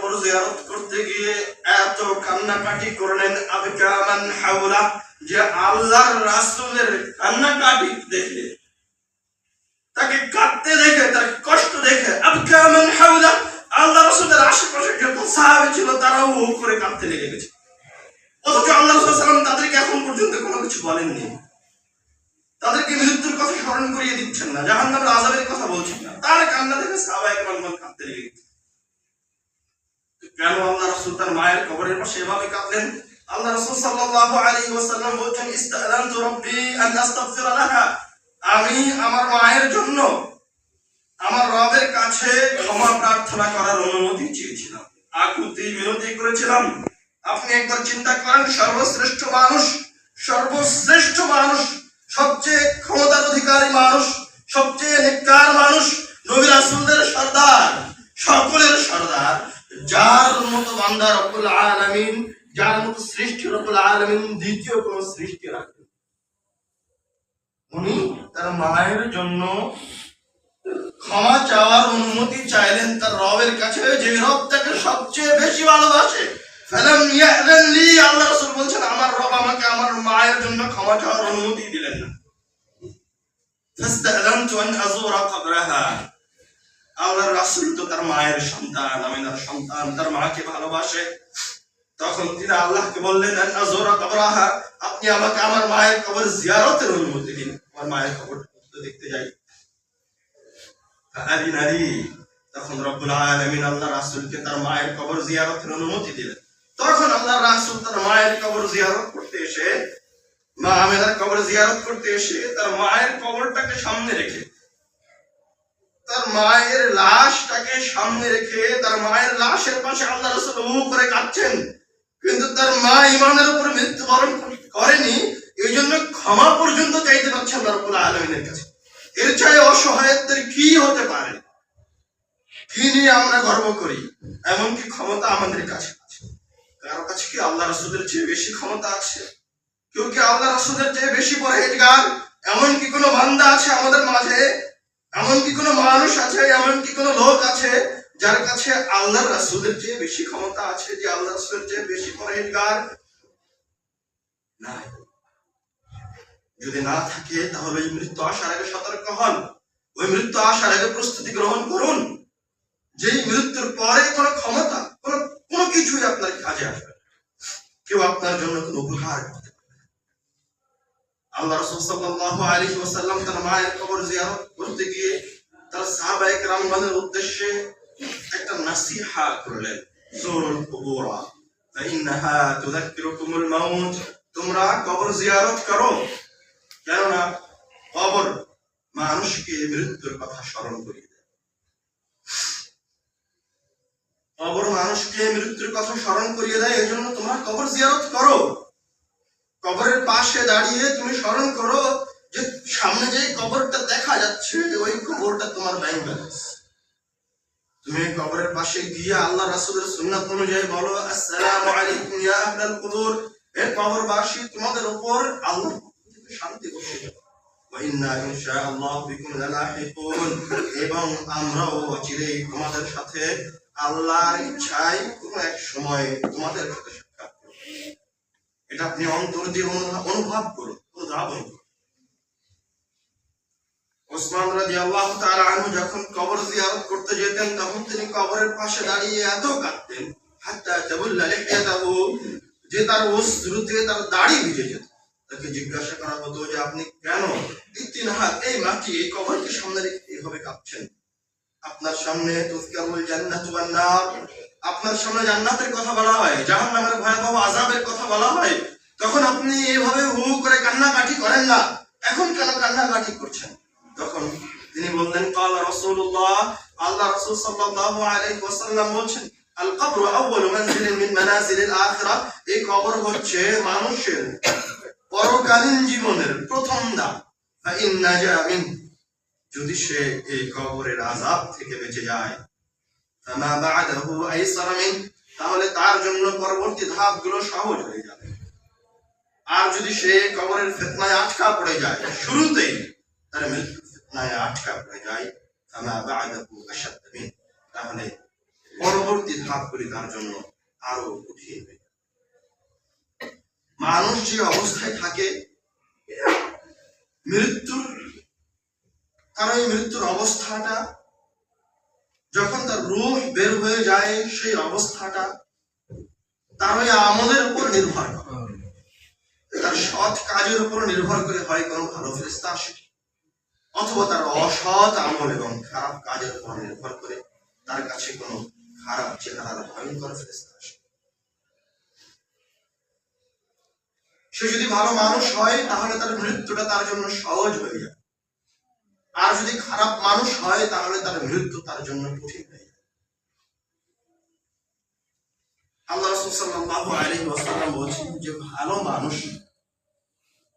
কবর জিয়ারত করতে গিয়ে এত কান্নাকাটি করলেন আবকামান হাওলা, যে আল্লাহর রাসূলের কান্নাকাটি দেখে, তাকে কাঁদতে দেখে, তার কষ্ট দেখে আবকামান হাওলা, আল্লাহ রাসূলের আশেপাশে যত সাহাবী ছিল তারাও হু করে কাঁদতে লেগে গেছে। অথচ আল্লাহ রাসূল সাল্লাল্লাহু আলাইহি ওয়াসাল্লাম তাদেরকে এখন পর্যন্ত কোনো কিছু বলেননি, তাদেরকে মৃত্যুর কথা স্মরণ করিয়ে দিচ্ছেন না, জাহান্নামের আযাবের কথা বলছেন না। তার কান্না দেখে সাহাবায়ে কেরাম কাঁদতে লেগে গেছে। কেন আল্লাহ রাসূল তার মায়ের কবরের পাশে এভাবে কাঁদলেন? আল্লাহ রাসূল সাল্লাল্লাহু আলাইহি ওয়াসাল্লাম বলেন, ইস্তাআযানতু রাব্বি আন আস্তাগফিরা লাহা, আমি আমার মায়ের জন্য আমার রবের কাছে ক্ষমা প্রার্থনা করার অনুমতি চেয়েছিলাম, আকুতি মিনতি করেছিলাম। আপনি একবার চিন্তা করেন, সর্বশ্রেষ্ঠ মানুষ, সবচেয়ে ক্ষমতার অধিকারী মানুষ, সবচেয়ে নেককার মানুষ, নবী রাসূলদের সর্দার, সকলের সর্দার, যার মতো বান্দা রব্বুল আলামিন, যার মতো সৃষ্টি রব্বুল আলামিন দ্বিতীয় কোন সৃষ্টি রাখেন, উনি তার মায়ের জন্য ক্ষমা চাওয়ার অনুমতি চাইলেন তার রবের কাছে, যে রব তাকে সবচেয়ে বেশি ভালোবাসে। ফালাম ইয়াযান লি, আল্লাহ রাসূল বলেন আমার রব আমাকে আমার মায়ের জন্য ক্ষমা চাওয়ার অনুমতি দিলেন না। ফাস্তাযানতু আন আযুরা কবরাহা, আল্লাহর রাসূল তো তার মায়ের সন্তান, আমি তার সন্তান, তার মাকে ভালোবাসে। তখন তিনি আল্লাহকে বললেন, আন আযুরা কবরাহা, আপনি আমাকে আমার মায়ের কবর জিয়ারতের অনুমতি দিন, আমার মায়ের কবরটা দেখতে যাই। তখন রব্বুল আলামিন আল্লাহ রাসূলকে তার মায়ের কবর জিয়ারতের অনুমতি দিলেন। তখন আল্লাহ রাসূল তার মায়ের কবর জিয়ারত করতে এসে, মা আমেনার কবর জিয়ারত করতে এসে তার মায়ের কবরটাকে সামনে রেখে, তার মায়ের লাশটাকে সামনে রেখে, তার মায়ের লাশের পাশে আল্লাহ রাসূল হু করে কাঁদছেন। কিন্তু তার মা ঈমানের উপর মৃত্যুবরণ করেনি, এই জন্য ক্ষমা পর্যন্ত চাইতে পারছে আল্লাহ রাব্বুল আলামিনের কাছে। এর চেয়ে অসহায়ত্বের কি হতে পারে? কি নিয়ে আমরা গর্ব করি? এমনকি ক্ষমতা আমাদের কাছে আছে, কারো কাছে কি আল্লাহ রাসূলের চেয়ে বেশি ক্ষমতা আছে? কেউ কি আল্লাহ রাসূলের চেয়ে বেশি পরহেজগার? এমন কি কোনো বান্দা আছে আমাদের মাঝে? এমন কি কোনো মানুষ আছে, এমন কি কোনো লোক আছে যার কাছে আল্লাহ রাসূলের চেয়ে বেশি ক্ষমতা আছে, যে আল্লাহ রাসূলের চেয়ে বেশি পরহেজগার? নাই। যদি না থাকে তাহলে ওই মৃত্যু আসার আগে সতর্ক হন, ওই মৃত্যু আসার আগে প্রস্তুতি গ্রহণ করুন, যে মৃত্যুর পরে কোনো ক্ষমতা, কোনো কিছুই আপনার কাজে আসবে, কেউ আপনার জন্য কোনো উপকার করতে পারবে না। আল্লাহ রাসূল সাল্লাল্লাহু আলাইহি ওয়াসাল্লাম তার মায়ের কবর জিয়ারত করতে গিয়ে তার সাহাবায়ে কেরামগণের উদ্দেশ্যে একটা নসিহা করলেন, যুরুল কুবুরা ফাইন্নাহা তুযাক্কিরুকুমুল মাউত, তোমরা কবর জিয়ারত করো, কেননা কবর মানুষকে মৃত্যুর কথা স্মরণ করিয়ে দেয়। কবর মানুষকে মৃত্যুর কথা স্মরণ করিয়ে দেয়, এজন্য তোমরা কবর জিয়ারত করো। কবরের পাশে দাঁড়িয়ে তুমি স্মরণ করো যে সামনে যে কবরটা দেখা যাচ্ছে, ওই কবরটা তোমার ব্যাংক ব্যালেন্স। তুমি কবরের পাশে গিয়ে আল্লাহ রাসূলের সুন্নাত অনুযায়ী বলো, আসসালামু আলাইকুম ইয়া আহলাল কুবুর, হে কবরবাসী, তোমাদের উপর আল্লাহ শান্তি বর্ষিত হোক, ওয়া ইন্না ইনশাআল্লাহু বিকুম লালাহিকুন, এবং আমরাও চিরই তোমাদের সাথে আল্লাহর ইচ্ছায় কোনো এক সময় তোমাদের সাথে সাক্ষাৎ করব। এটা আপনি অন্তর দিয়ে অনুভব করুন, অনুধাবন করুন। ওসমান রাদিয়াল্লাহু তাআলা আনহু যখন কবর জিয়ারত করতে যেতেন, তখন তিনি কবরের পাশে দাঁড়িয়ে এত কাঁদতেন, হাত্তা তাবুল্লা লিহিয়াতাহু, যে তার অশ্রুতে তার দাড়ি ভিজে যেত। তাকে জিজ্ঞাসা করা হতো যে আপনি কেন এই মাটি, এই কবরকে সামনে রেখে এইভাবে কাঁদছেন? আপনার সামনে তুযকারুল জান্নাতু ওয়ান নার, আপনার সামনে জান্নাতের কথা বলা হয়, জাহান্নামের ভয়াবহ আযাবের কথা বলা হয়, তখন আপনি এইভাবে হু করে কান্নাকাটি করেন না, এখন কেন কান্নাকাটি করছেন? তখন তিনি বললেন, ক্বালা রাসূলুল্লাহ, আল্লাহ রাসূল সাল্লাল্লাহু আলাইহি ওয়াসাল্লাম বলেন, আল কবরু আউয়ালু মানজিলিন মিন মানাজিলিল আখিরাহ, এই কবর হচ্ছে মানুষের পরকালীন জীবনের প্রথম ধাপ। ফা ইন নাজা মিন, যদি সে এই কবরের আযাব থেকে বেঁচে যায়, ফামা বা'দাহু আইসার মিন, তাহলে তার জন্য পরবর্তী ধাপগুলো সহজ হয়ে যাবে। আর যদি সে কবরের ফিতনায় আটকা পড়ে যায়, শুরুতেই তার মৃত্যু ফিতনায় আটকা পড়ে যায়, ফামা বা'দাহু আশাদ মিন, তাহলে পরবর্তী ধাপগুলি তার জন্য আরো কঠিন হয়ে যাবে। মানুষ যে অবস্থায় থাকে তার ওই মৃত্যুর অবস্থাটা, যখন তার রূহ বের হয়ে যায়, সেই অবস্থাটা তার ওই আমলের উপর নির্ভর করে, তার সৎ কাজের উপর নির্ভর করে হয় কোনো ভালো ফেরেশতা আসে, অথবা তার অসৎ আমল এবং খারাপ কাজের উপর নির্ভর করে তার কাছে কোনো খারাপ চেহারার ভয়ঙ্কর ফেরেশতা আসে। সে যদি ভালো মানুষ হয় তাহলে তার মৃত্যুটা তার জন্য সহজ হয়ে যায়, আর যদি খারাপ মানুষ হয় তাহলে তার মৃত্যু তার জন্য কঠিন হয়ে যায়। আল্লাহ রাসূল সাল্লাল্লাহু আলাইহি ওয়াসাল্লাম বলেছেন যে ভালো মানুষ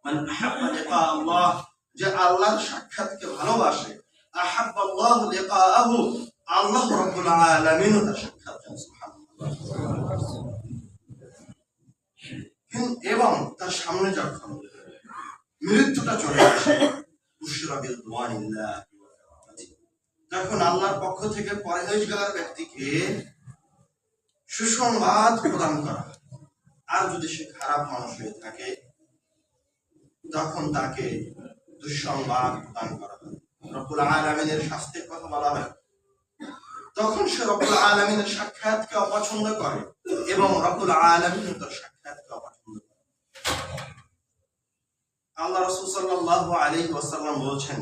মান আহাব্বা লিকা আল্লাহ, যে আল্লাহর সাক্ষাৎকে ভালোবাসে, আহাব্বাল্লাহু লিকাআহু, আল্লাহ রাব্বুল আলামিন তার সাক্ষাৎ চান। সুবহানাল্লাহ। এবং তার সামনে যখন মৃত্যুটা চলে আসে, বুশরা বিল দুআনিল্লাহ, তখন আল্লাহর পক্ষ থেকে পরহেজগার ব্যক্তিকে সুসংবাদ প্রদান করা। আর যদি সে খারাপ মানুষ হয়ে থাকে তখন তাকে দুঃসংবাদ প্রদান করা হয়, রব্বুল আলামিনের শাস্তির কথা বলা হয়। তখন সে রব্বুল আলামিনের সাক্ষাৎকে অপছন্দ করে এবং রব্বুল আলামিন তার সাক্ষাৎকে অপছন্দ করে। আল্লাহ রাসূল সাল্লাল্লাহু আলাইহি ওয়াসাল্লাম বলেছেন,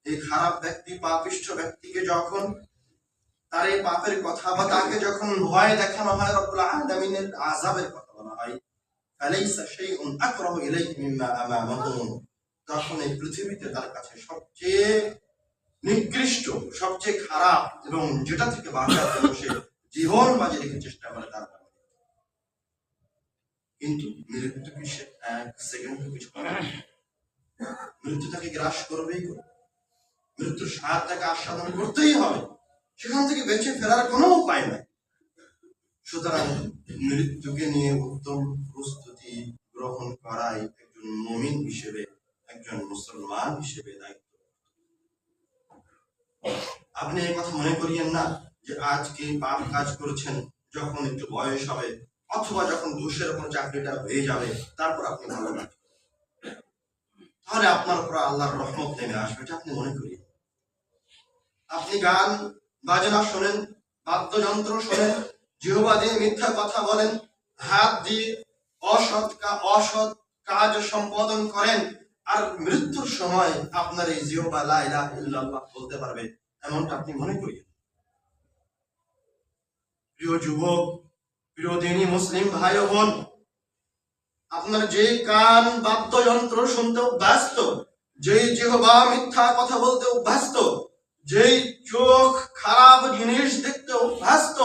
এই খারাপ ব্যক্তি, পাপিষ্ঠ ব্যক্তিকে যখন তার এই পাপের কথা বা তাকে যখন ভয় দেখানো হয়, রব্বুল আলামিনের আযাবের কথা বলা হয়, ফালাইসা শাইউন আকরাহু ইলাইহি মিম্মা আমামাহু, তখন এই পৃথিবীতে তার কাছে সবচেয়ে নিকৃষ্ট, সবচেয়ে খারাপ এবং যেটা থেকে বাঁচার জন্য সে জীবন বাজি রেখে চেষ্টা করে তার। কিন্তু মৃত্যু কি সে এক সেকেন্ড কিছু করে? মৃত্যু তাকে গ্রাস করবেই করবে, মৃত্যুর স্বাদ তাকে আস্বাদন করতেই হবে, সেখান থেকে বেঁচে ফেরার কোনো উপায় নাই। সুতরাং মৃত্যুকে নিয়ে উত্তম প্রস্তুতি গ্রহণ করাই একজন মুমিন হিসেবে, একজন মুসলমান হিসেবে দায়িত্ব। আপনি এই কথা মনে করিয়েন না যে আজকে পাপ কাজ করেছেন, যখন একটু বয়স হবে অথবা যখন ঘুষের উপর চাকরিটা হয়ে যাবে তারপর আপনি ভালো কাজ করবেন, তাহলে আপনার উপর আল্লাহর রহমত নেমে আসবে, এটা আপনি মনে করিয়েন। আপনি গান বাজনা শোনেন, বাদ্যযন্ত্র শোনেন, জিহ্বা দিয়ে মিথ্যা কথা বলেন, হাত দিয়ে অসৎ কাজ সম্পাদন করেন, আর মৃত্যুর সময় আপনার এই জিহ্বা লা ইলাহা ইল্লাল্লাহ বলতে পারবে, এমনটা আপনি মনে করিয়েন। প্রিয় যুবক, প্রিয় দিনী মুসলিম ভাই ও বোন, আপনার যে কান বাদ্যযন্ত্র শুনতে অভ্যস্ত, যেই জিহ্বা মিথ্যা কথা বলতে অভ্যস্ত, যেই চোখ খারাপ জিনিস দেখতে অভ্যস্ত,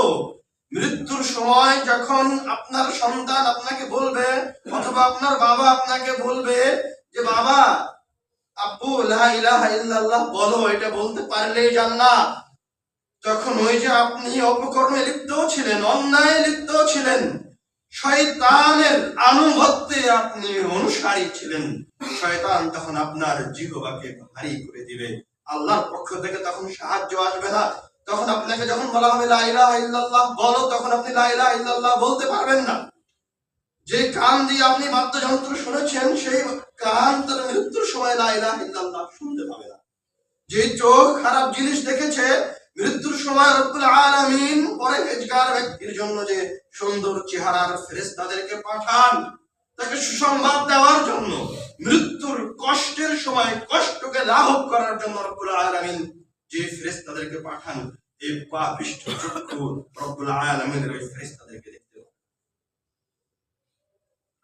মৃত্যুর সময় যখন আপনার সন্তান আপনাকে বলবে অথবা আপনার বাবা আপনাকে বলবে যে বাবা, আব্বু লা ইলাহা ইল্লাল্লাহ বলো, এটা বলতে পারলেই জান্নাত, তখন ওই যে আপনি অপকর্মে লিপ্ত ছিলেন, অন্যায় লিপ্ত ছিলেন, শয়তানের আনুগত্যে আপনি অনুসারী ছিলেন, শয়তান তখন আপনার জিহ্বাকে ভারী করে দিবে। আল্লাহর পক্ষ থেকে তখন সাহায্য আসবে না। তখন আপনাকে যখন বলা হবে লা ইলাহা ইল্লাল্লাহ বলো, তখন আপনি লা ইলাহা ইল্লাল্লাহ বলতে পারবেন না। যে কান দিয়ে আপনি বাদ্যযন্ত্র শুনেছেন, সেই কান তার মৃত্যুর সময় লা ইলাহা ইল্লাল্লাহ শুনতে পাবে না। যে চোখ খারাপ জিনিস দেখেছে, মৃত্যুর সময় রব্বুল আলামিন পরহেজগার ব্যক্তির জন্য যে সুন্দর চেহারার ফেরেশতাদেরকে পাঠান তাকে সুসংবাদ দেওয়ার জন্য, মৃত্যুর কষ্টের সময় কষ্টকে লাঘব করার জন্য রব্বুল আলামিন যে ফেরেশতাদেরকে পাঠান, এই পাপিষ্ঠ চক্ষু রব্বুল আলামিনের ওই ফেরেশতাদেরকে দেখতে হবে।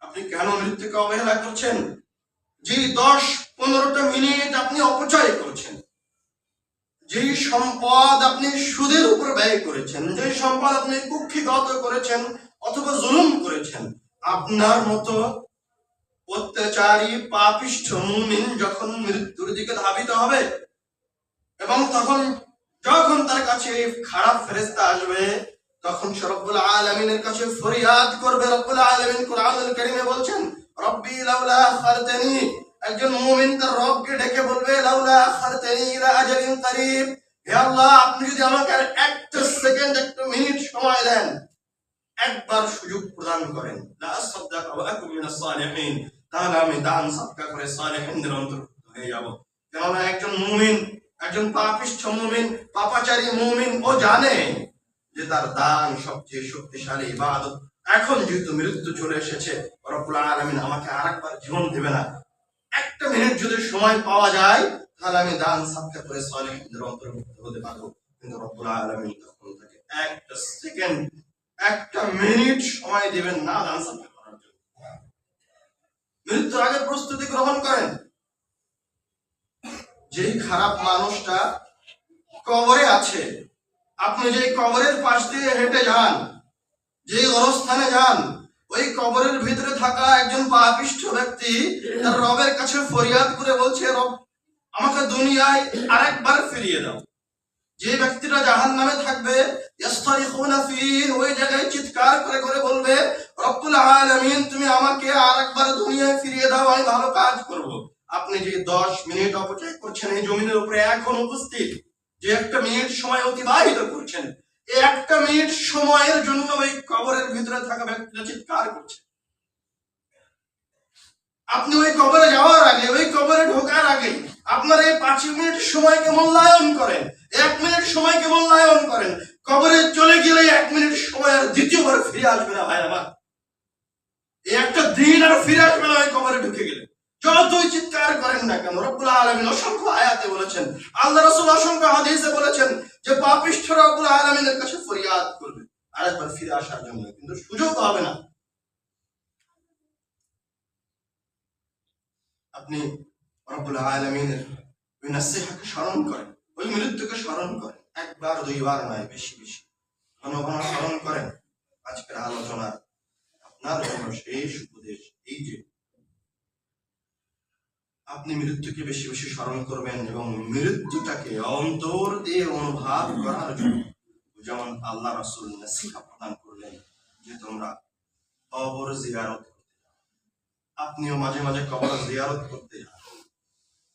আপনি কেন মৃত্যুকে অবহেলা করছেন? যে 10-15টা মিনিট আপনি অপচয় করছেন, যেই সম্পদ আপনি সুদের উপর ব্যয় করেছেন, যেই সম্পদ আপনি কুক্ষিগত করেছেন অথবা জুলুম করেছেন, আপনার মতো অত্যাচারী পাপিষ্ঠ মুমিন যখন মৃত্যুর দিকে ধাবিত হবে এবং তখন যখন তার কাছে খারাপ ফেরেশতা আসবে, তখন সে রব্বুল আলামিনের কাছে ফরিয়াদ করবে। রব্বুল আলামিন কোরআনুল কারীমে বলছেন, রব্বি লাউলা আখারতানি, একজন মুমিন তার রবকে ডেকে বলবে লাউলা আখারতানি ইলা আজালিন করিব, হে আল্লাহ, আপনি যদি আমাকে আর একটা সেকেন্ড, একটা মিনিট সময় দেন, একবার সুযোগ প্রদান করেন, লা আসাদদাক ওয়া আকুম মিনাস সালিহিন, তাহলে আমি দান সাদকা করে সালেহিনদের অন্তর্ভুক্ত হয়ে যাব। কেননা একজন মুমিন, একজন পাপিষ্ঠ মুমিন, পাপাচারী মুমিন, ও জানে যে তার দান সবচেয়ে শক্তিশালী ইবাদত। এখন যেহেতু মৃত্যু চলে এসেছে, রব্বুল আলামিন আমাকে আরেকবার জীবন দেবে না, একটা মিনিট যদি সময় পাওয়া যায় তাহলে আমি দান সাদকা করে সালেহিনদের অন্তর্ভুক্ত হতে পারবো। কিন্তু রব্বুল আলামিন তখন তাকে একটা সেকেন্ড, একটা মিনিট সময় দিবেন না দান সাদকা করার জন্য। মৃত্যুর আগে প্রস্তুতি গ্রহণ করেন। যেই খারাপ মানুষটা কবরে আছে, আপনি যেই কবরের পাশ দিয়ে হেঁটে যান, যেই অবস্থানে যান, ওই কবরের ভিতরে থাকা একজন পাপিষ্ঠ ব্যক্তি তার রবের কাছে ফরিয়াদ করে বলছে, রব আমাকে দুনিয়ায় আরেকবার ফিরিয়ে দাও। যে ব্যক্তিটা জাহান্নামে থাকবে, ইস্তারিখুনা ফীহি, ওই জায়গায় চিৎকার করে করে বলবে, রব্বুল আলামিন তুমি আমাকে আরেকবার দুনিয়ায় ফিরিয়ে দাও, আমি ভালো কাজ করব। আপনি যে 10 মিনিট অপচয় করছেন এই জমিনের উপরে এখন উপস্থিত, যে একটা মিনিট সময় অতিবাহিত করছেন, এই একটা মিনিট সময়ের জন্য ওই কবরের ভিতরে থাকা ব্যক্তিটা চিৎকার করছে। আপনি ওই কবরে যাওয়ার আগে, ওই কবরে ঢোকার আগে আপনার এই 5 মিনিট সময়কে মূল্যায়ন করেন, 1 মিনিট সময়কে মূল্যায়ন করেন। কবরে চলে গেলে 1 মিনিট সময় আর দ্বিতীয়বার ফিরে আসবে না ভাই আমার, এই একটা দিন আর ফিরে আসবে না ওই কবরে ঢুকে গেলে। যতই চিৎকার করেন না কেন, রব্বুল আলামিন অসংখ্য আয়াতে বলেছেন, আল্লাহ রাসূল অসংখ্য হাদিসে বলেছেন যে পাপিষ্ঠরা রব্বুল আলামিনের কাছে ফরিয়াদ করবে আরেকবার ফিরে আসার জন্য, কিন্তু সুযোগ হবে না। আপনি রব্বুল আলামিনের ওই নসিহতকে স্মরণ করেন, ওই মৃত্যুকে স্মরণ করেন, একবার দুইবার নয়, বেশি বেশি ঘন ঘন স্মরণ করেন। আজকের আলোচনা আপনার জন্য শেষ উপদেশ এই যে আপনি মৃত্যুকে বেশি বেশি স্মরণ করবেন এবং মৃত্যুটাকে অন্তর দিয়ে অনুভব করার জন্য, যেমন আল্লাহ রাসূল নসিহত প্রদান করলেন যে তোমরা কবর জিয়ারত করতে যাও। আপনিও মাঝে মাঝে কবর জিয়ারত করতে যান,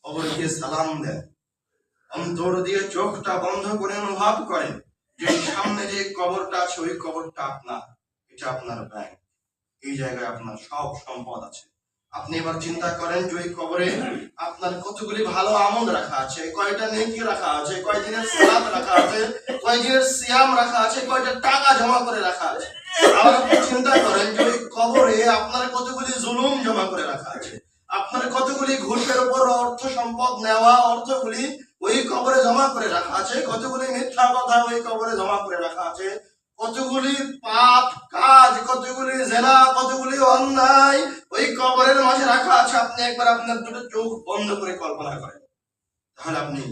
কবরকে সালাম দেন, অন্তর দিয়ে চোখটা বন্ধ করে অনুভব করেন যে সামনে যে কবরটা আছে ওই কবরটা আপনার, এটা আপনার ব্যাংক, এই জায়গায় আপনার সব সম্পদ আছে। আপনি এবার চিন্তা করেন যে ওই কবরে আপনার কতগুলি ভালো আমল রাখা আছে, কয়টা নেকি রাখা আছে, কয় দিনের সালাত রাখা আছে, কয় দিনের সিয়াম রাখা আছে, কয়টা টাকা জমা করে রাখা আছে। আবার আপনি চিন্তা করেন যে ওই কবরে আপনার কতগুলি জুলুম জমা করে রাখা আছে, আপনার কতগুলি ঘুষের উপর অর্থ সম্পদ নেওয়া অর্থগুলি ওই কবরে জমা করে রাখা আছে, কতগুলি মিথ্যা কথা ওই কবরে জমা করে রাখা আছে, কতগুলি পাপ কাজ, কতগুলি জেনা, কতগুলি অন্যায় ওই কবরের মাঝে রাখা আছে। আপনি একবার আপনার দুটো চোখ বন্ধ করে কল্পনা করেন, তাহলে আপনি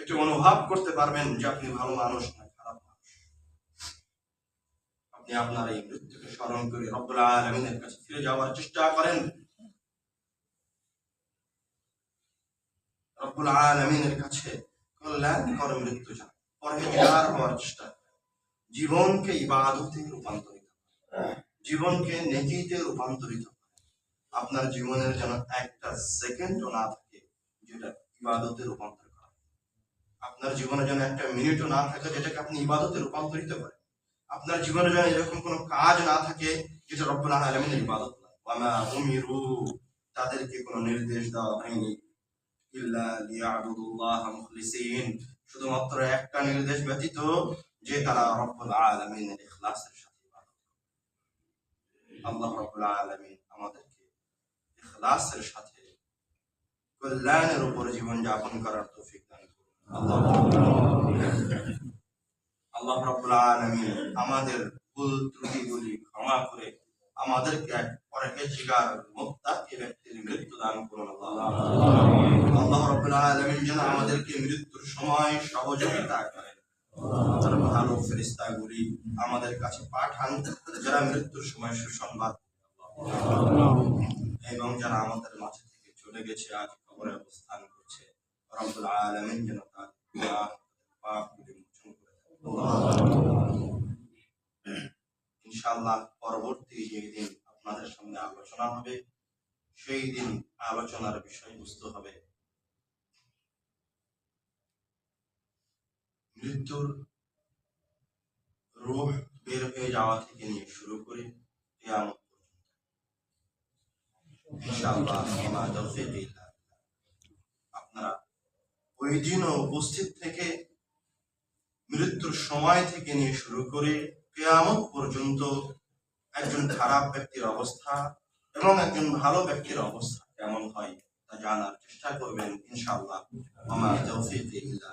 একটু অনুভব করতে পারবেন যে আপনি ভালো মানুষ না খারাপ মানুষ। আপনি আপনার এই মৃত্যুকে স্মরণ করে রব্বুল আলামিনের কাছে ফিরে যাওয়ার চেষ্টা করেন। রব্বুল আলামিনের কাছে কল্যাণকর মৃত্যু চান, পরহেজগার হওয়ার চেষ্টা করেন, জীবনকে ইবাদতে রূপান্তরিত করেন, জীবনকে নেকিতে রূপান্তরিত করেন। আপনার জীবনের যেন একটা সেকেন্ডও না থাকে যেটা ইবাদতে রূপান্তর করা, আপনার জীবনে যেন একটা মিনিটও না থাকে যেটাকে আপনি ইবাদতে রূপান্তরিত করেন। আপনার জীবনে যেন এরকম কোনো কাজ না থাকে যেটা রব্বুল আলামিনের ইবাদত না। ওয়ামা উমিরু, তাদেরকে কোনো নির্দেশ দেওয়া হয়নি ইল্লা লিয়াবুদুল্লাহ মুখলিসিন, শুধুমাত্র একটা নির্দেশ ব্যতীত যে তারা রব্বুল আলামিনের ইখলাসের সাথে ইবাদত করে। আল্লাহ রব্বুল আলামিন আমাদেরকে ইখলাসের সাথে কল্যাণের উপর জীবন যাপন করার তৌফিক দান করুন। আল্লাহ রাব্বুল আলামিন আমাদের ভুল ত্রুটিগুলি ক্ষমা করে আমাদেরকে এক পরহেজগার মুত্তাকি ব্যক্তির মৃত্যু দান করুন। আল্লাহ রাব্বুল আলামিন যেন আমাদেরকে মৃত্যুর সময় সহযোগিতা করেন, তার ভালো ফেরেশতাগুলি আমাদের কাছে পাঠান যারা মৃত্যুর সময় সুসংবাদ এবং যারা আমাদের মাঝে থেকে চলে গেছে আজ কবরে অবস্থান করছে, রব্বুল আলামিন যেন তাদের পাপগুলি মোচন করে দেন। ইনশাআল্লাহ পরবর্তী যেদিন আপনাদের সামনে আলোচনা হবে সেই দিন আলোচনার বিষয়বস্তু হবে মৃত্যুর রূহ বের হয়ে যাওয়া থেকে নিয়ে শুরু করে কিয়ামত পর্যন্ত ইনশাআল্লাহ ওমা তাওফীক ইল্লা বিল্লাহ। আপনারা ওই দিনও উপস্থিত থেকে মৃত্যুর সময় থেকে নিয়ে শুরু করে কিয়ামত পর্যন্ত একজন খারাপ ব্যক্তির অবস্থা এবং একজন ভালো ব্যক্তির অবস্থা কেমন হয় তা জানার চেষ্টা করবেন ইনশাআল্লাহ। ওমা তাওফীক ইল্লা